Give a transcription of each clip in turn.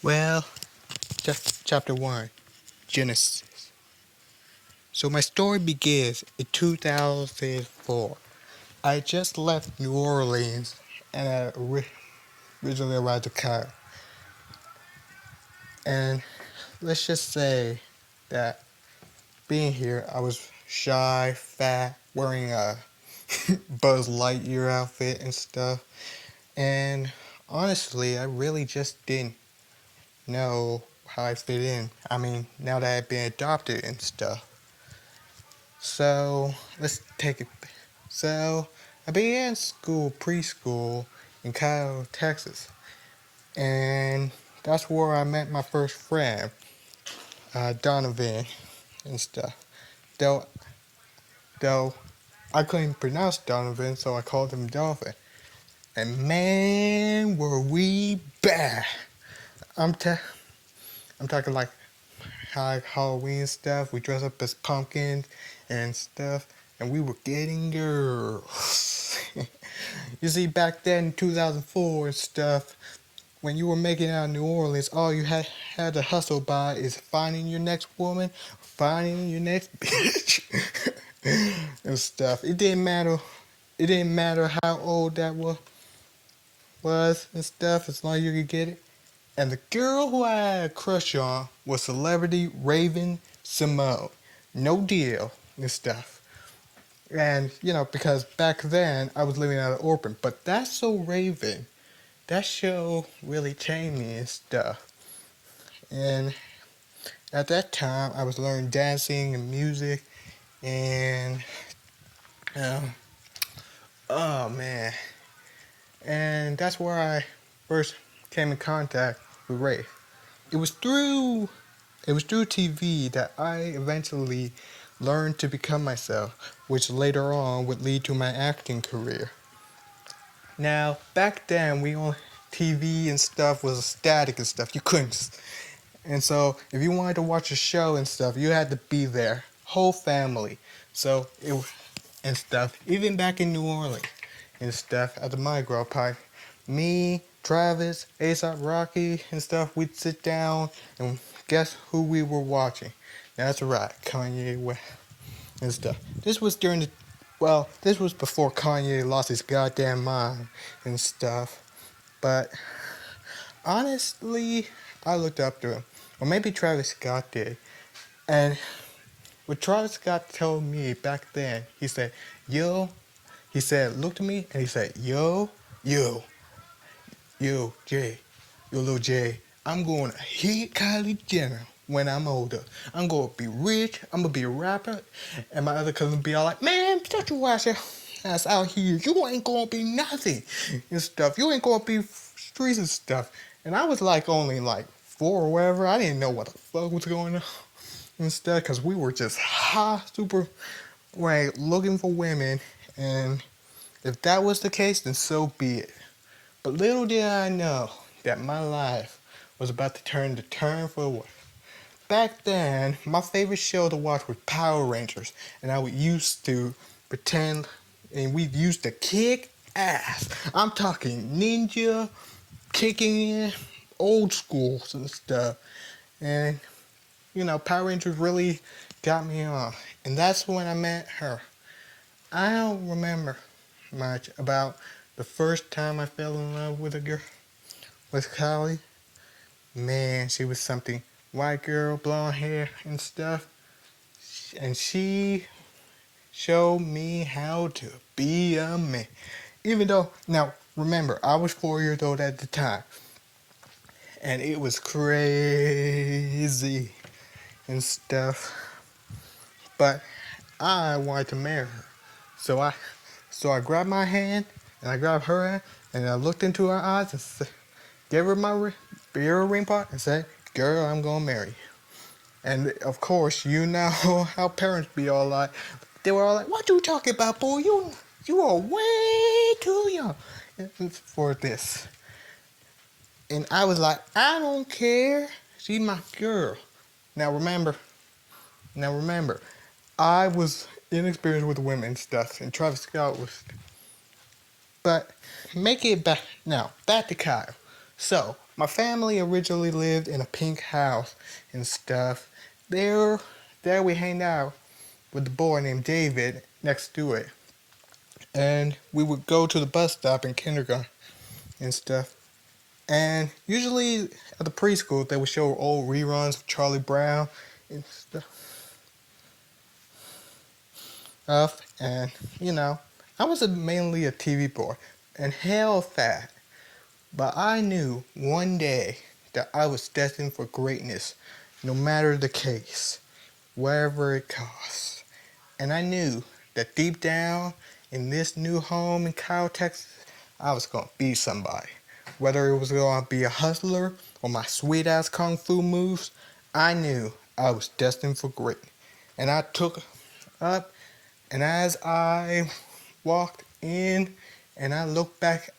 Well, chapter 1, Genesis. So my story begins in 2004. I just left New Orleans and I originally arrived to Cairo. And let's just say that being here, I was shy, fat, wearing a Buzz Lightyear outfit and stuff. And honestly, I really just didn't know how I fit in. I mean, now that I've been adopted and stuff. So, let's take it. So, I began preschool in Cairo, Texas. And that's where I met my first friend, Donovan and stuff. Though, though I couldn't pronounce Donovan, so I called him Dolphin. And man, were we bad. I'm, ta- I'm talking like Halloween stuff. We dress up as pumpkins and stuff, and we were getting girls. You see, back then in 2004 and stuff, when you were making it out of New Orleans, all you had to hustle by is finding your next woman, finding your next bitch, and stuff. It didn't matter. It didn't matter how old that was and stuff, as long as you could get it. And the girl who I had a crush on was celebrity Raven Simone. No deal and stuff. And, because back then I was living out of Orphan. But That's So Raven, that show really changed me and stuff. And at that time I was learning dancing and music and, oh man. And that's where I first came in contact with Ray. It was through TV that I eventually learned to become myself, which later on would lead to my acting career. Now, back then, TV and stuff was static and stuff. You couldn't. And so, if you wanted to watch a show and stuff, you had to be there. Whole family. So, and stuff. Even back in New Orleans and stuff at the Mardi Gras party, me, Travis, A$AP Rocky and stuff, we'd sit down and guess who we were watching? That's right, Kanye West and stuff. This was before Kanye lost his goddamn mind and stuff. But honestly, I looked up to him. Or maybe Travis Scott did. And what Travis Scott told me back then, he said, looked at me and he said, yo, Jay, little Jay, I'm going to hit Kylie Jenner when I'm older. I'm going to be rich. I'm going to be a rapper. And my other cousin be all like, man, don't you watch your ass out here. You ain't going to be nothing and stuff. You ain't going to be streets and stuff. And I was only 4 or whatever. I didn't know what the fuck was going on and stuff because we were just super looking for women. And if that was the case, then so be it. But little did I know that my life was about to turn for the worse. Back then, my favorite show to watch was Power Rangers, and I would used to pretend, and we used to kick ass. I'm talking ninja, kicking in, old schools and stuff. And, Power Rangers really got me on. And that's when I met her. I don't remember much about the first time I fell in love with a girl, with Kylie. Man, she was something. White girl, blonde hair and stuff. And she showed me how to be a man. Even though, now remember, I was 4 years old at the time. And it was crazy and stuff. But I wanted to marry her. So I grabbed my hand and I grabbed her hand and I looked into her eyes and gave her a ring part and said, girl, I'm gonna marry you. And of course, you know how parents be all like, they were all like, what you talking about, boy? You are way too young for this. And I was like, I don't care. She's my girl. Now remember, I was inexperienced with women and stuff, and Travis Scott was. But make it back now. Back to Kyle. So My family originally lived in a pink house and stuff. There, there we hanged out with the boy named David next to it. And we would go to the bus stop in kindergarten and stuff. And usually at the preschool, they would show old reruns of Charlie Brown and stuff. And, I was mainly a TV boy and hell fat. But I knew one day that I was destined for greatness, no matter the case, whatever it costs. And I knew that deep down in this new home in Kyle, Texas, I was going to be somebody. Whether it was going to be a hustler or my sweet ass kung fu moves, I knew I was destined for greatness. And I took up, and as I walked in and I looked back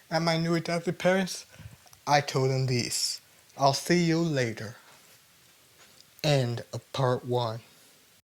at my new adopted parents, I told them this: I'll see you later. End of part 1.